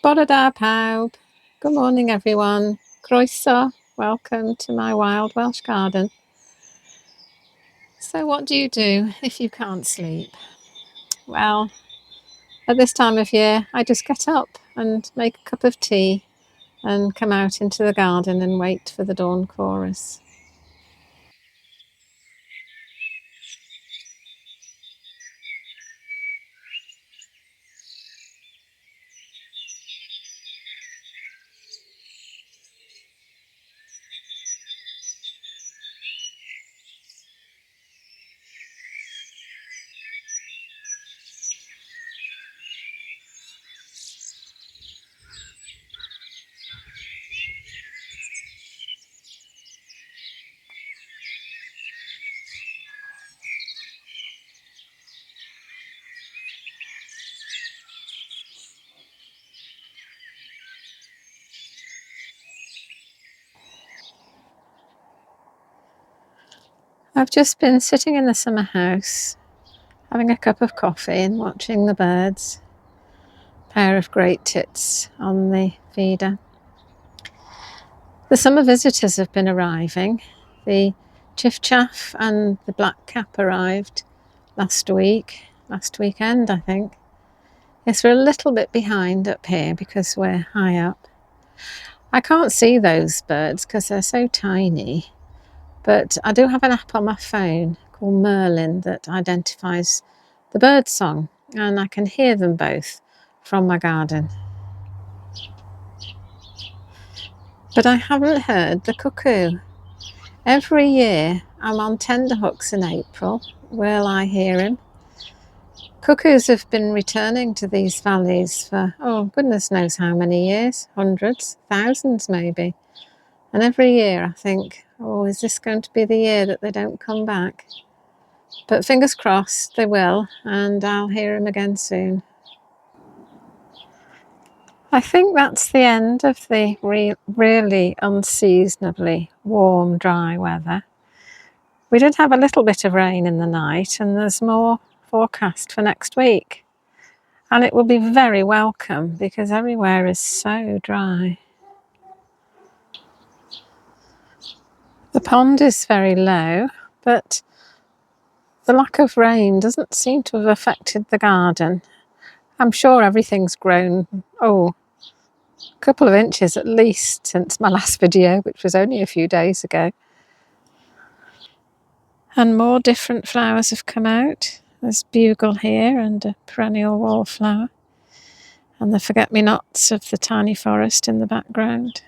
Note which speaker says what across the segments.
Speaker 1: Bore da pawb. Good morning, everyone. Croeso. Welcome to my wild Welsh garden. So, what do you do if you can't sleep? Well, at this time of year, I just get up and make a cup of tea and come out into the garden and wait for the dawn chorus. I've just been sitting in the summer house, having a cup of coffee and watching the birds. Pair of great tits on the feeder. The summer visitors have been arriving. The chiff-chaff and the black cap arrived last weekend, I think. Yes, we're a little bit behind up here because we're high up. I can't see those birds because they're so tiny, but I do have an app on my phone called Merlin that identifies the birdsong, and I can hear them both from my garden. But I haven't heard the cuckoo. Every year I'm on tenterhooks in April. Will I hear him? Cuckoos have been returning to these valleys for, oh, goodness knows how many years, hundreds, thousands maybe. And every year I think, oh, is this going to be the year that they don't come back? But fingers crossed they will, and I'll hear him again soon. I think that's the end of the really unseasonably warm, dry weather. We did have a little bit of rain in the night, and there's more forecast for next week. And it will be very welcome because everywhere is so dry. The pond is very low, but the lack of rain doesn't seem to have affected the garden. I'm sure everything's grown, a couple of inches at least since my last video, which was only a few days ago. And more different flowers have come out. There's bugle here and a perennial wallflower, and the forget-me-nots of the tiny forest in the background.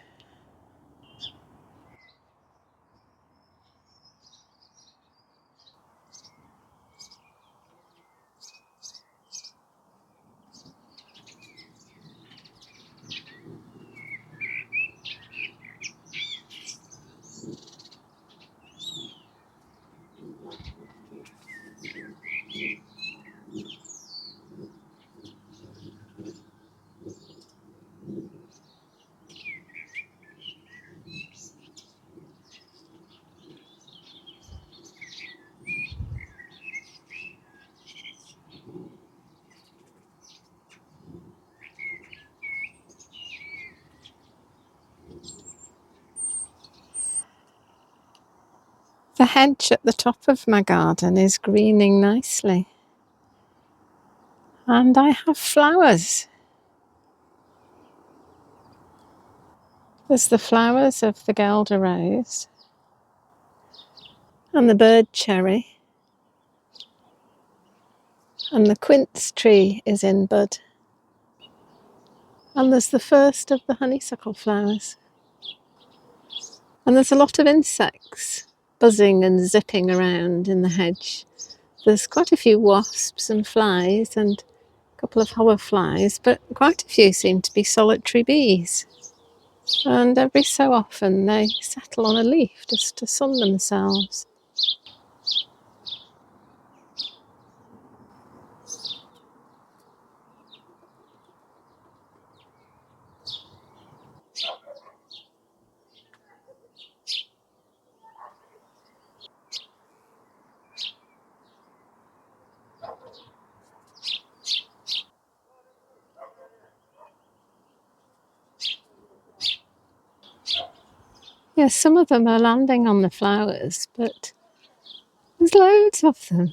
Speaker 1: The hedge at the top of my garden is greening nicely. And I have flowers. There's the flowers of the Guelder rose and the bird cherry, and the quince tree is in bud. And there's the first of the honeysuckle flowers. And there's a lot of insects buzzing and zipping around in the hedge. There's quite a few wasps and flies and a couple of hoverflies, but quite a few seem to be solitary bees. And every so often they settle on a leaf just to sun themselves. Yes, some of them are landing on the flowers, but there's loads of them.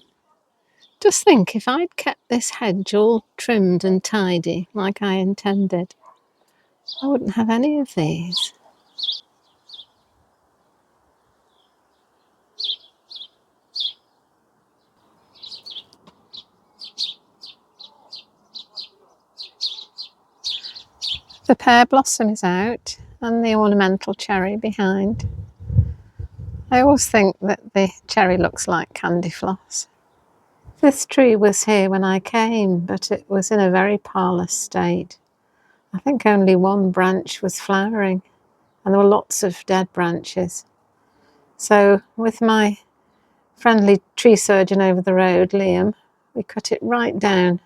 Speaker 1: Just think, if I'd kept this hedge all trimmed and tidy like I intended, I wouldn't have any of these. The pear blossom is out and the ornamental cherry behind. I always think that the cherry looks like candy floss. This tree was here when I came, but it was in a very parlous state. I think only one branch was flowering, and there were lots of dead branches. So with my friendly tree surgeon over the road, Liam, we cut it right down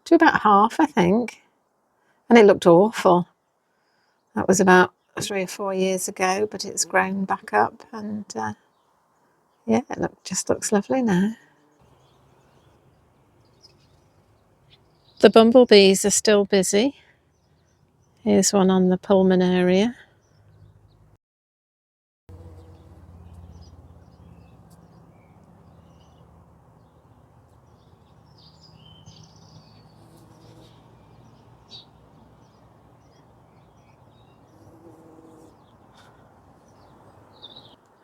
Speaker 1: to about half, I think, and it looked awful. That was about 3 or 4 years ago, but it's grown back up, and yeah, it just looks lovely now. The bumblebees are still busy. Here's one on the pulmonaria.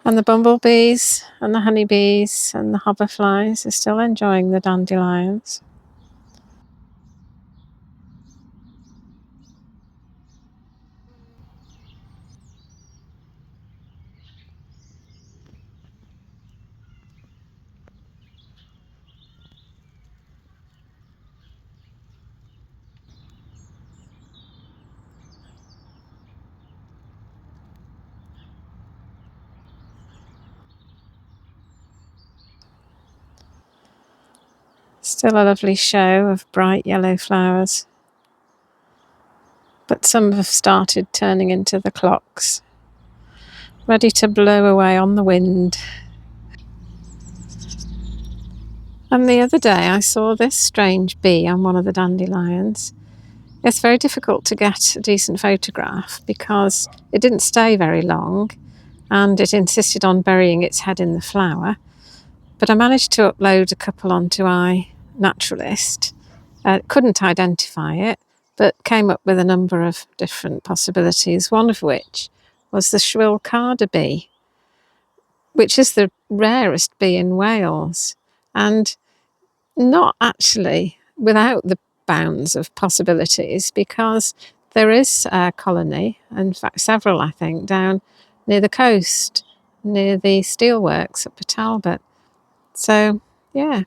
Speaker 1: And the bumblebees and the honeybees and the hoverflies are still enjoying the dandelions. Still a lovely show of bright yellow flowers, but some have started turning into the clocks, ready to blow away on the wind. And the other day I saw this strange bee on one of the dandelions. It's very difficult to get a decent photograph because it didn't stay very long and it insisted on burying its head in the flower. But I managed to upload a couple onto iNaturalist. Couldn't identify it, but came up with a number of different possibilities, one of which was the shrill carder bee, which is the rarest bee in Wales, and not actually without the bounds of possibilities, because there is a colony, in fact several I think, down near the coast, near the steelworks up at Talbot. So yeah,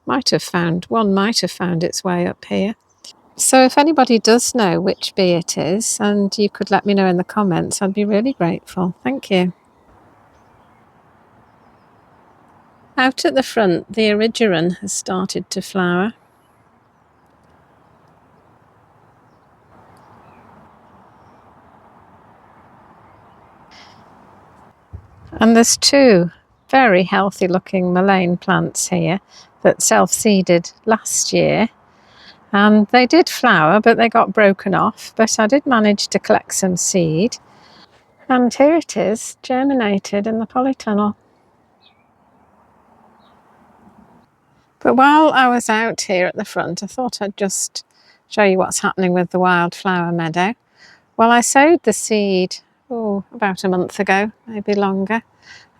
Speaker 1: one might have found its way up here. So if anybody does know which bee it is, and you could let me know in the comments, I'd be really grateful. Thank you. Out at the front, the erigeron has started to flower. And there's two very healthy looking mullein plants here that self-seeded last year. And they did flower, but they got broken off. But I did manage to collect some seed. And here it is, germinated in the polytunnel. But while I was out here at the front, I thought I'd just show you what's happening with the wildflower meadow. Well, I sowed the seed, about a month ago, maybe longer.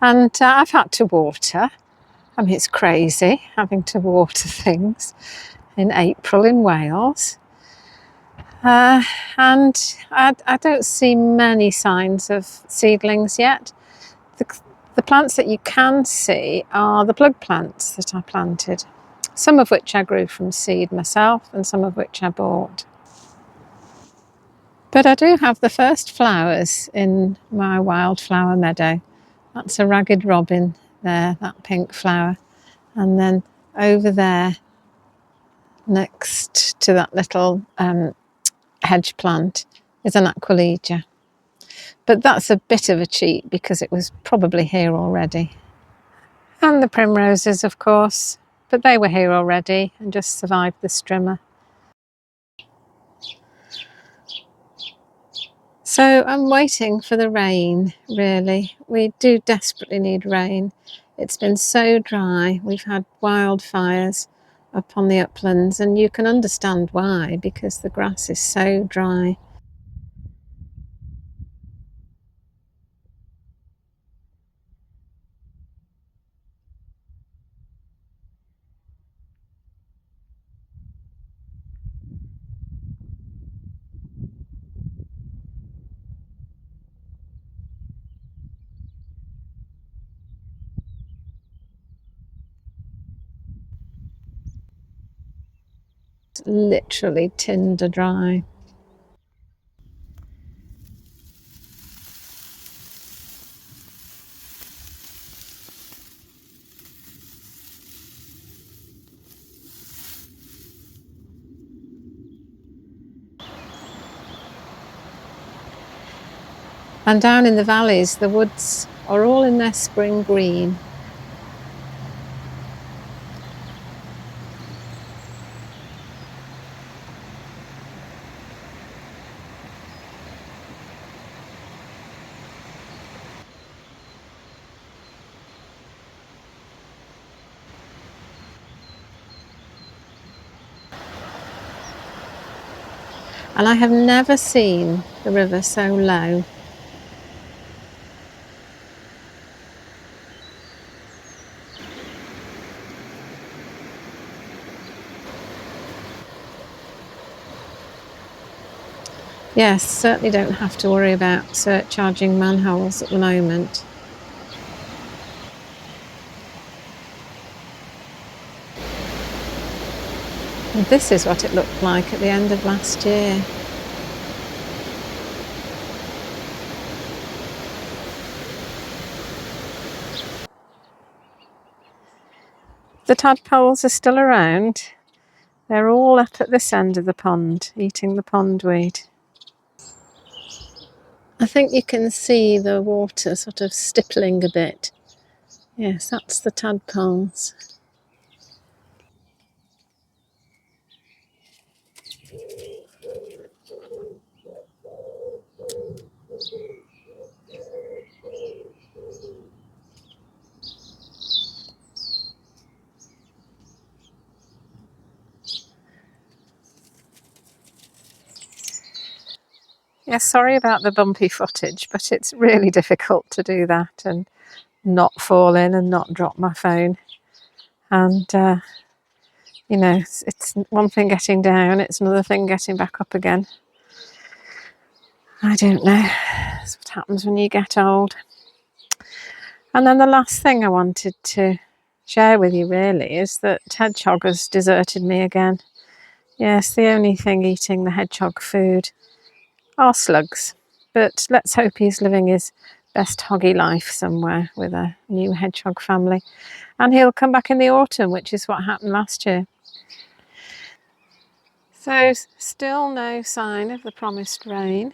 Speaker 1: And I've had to water. I mean, it's crazy having to water things in April in Wales. And I don't see many signs of seedlings yet. The plants that you can see are the plug plants that I planted, some of which I grew from seed myself and some of which I bought. But I do have the first flowers in my wildflower meadow. That's a ragged robin there, that pink flower. And then over there, next to that little hedge plant, is an aquilegia. But that's a bit of a cheat because it was probably here already. And the primroses, of course, but they were here already and just survived the strimmer. So I'm waiting for the rain, really. We do desperately need rain. It's been so dry. We've had wildfires up on the uplands, and you can understand why, because the grass is so dry. It's literally tinder dry. And down in the valleys, the woods are all in their spring green. And I have never seen the river so low. Yes, certainly don't have to worry about surcharging manholes at the moment. And this is what it looked like at the end of last year. The tadpoles are still around. They're all up at this end of the pond, eating the pondweed. I think you can see the water sort of stippling a bit. Yes, that's the tadpoles. Yes, sorry about the bumpy footage, but it's really difficult to do that and not fall in and not drop my phone. And, you know, it's one thing getting down, it's another thing getting back up again. I don't know. That's what happens when you get old. And then the last thing I wanted to share with you really is that hedgehog has deserted me again. Yes, the only thing eating the hedgehog food are slugs. But let's hope he's living his best hoggy life somewhere with a new hedgehog family. And he'll come back in the autumn, which is what happened last year. So still no sign of the promised rain.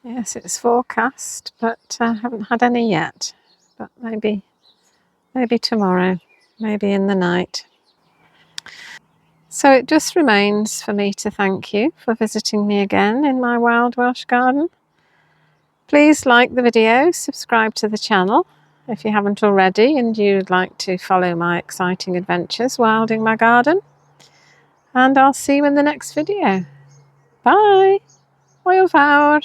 Speaker 1: Yes, it's forecast, but I haven't had any yet. But maybe tomorrow, maybe in the night. So it just remains for me to thank you for visiting me again in my wild Welsh garden. Please like the video, subscribe to the channel if you haven't already and you'd like to follow my exciting adventures wilding my garden. And I'll see you in the next video. Bye! Hwyl fawr!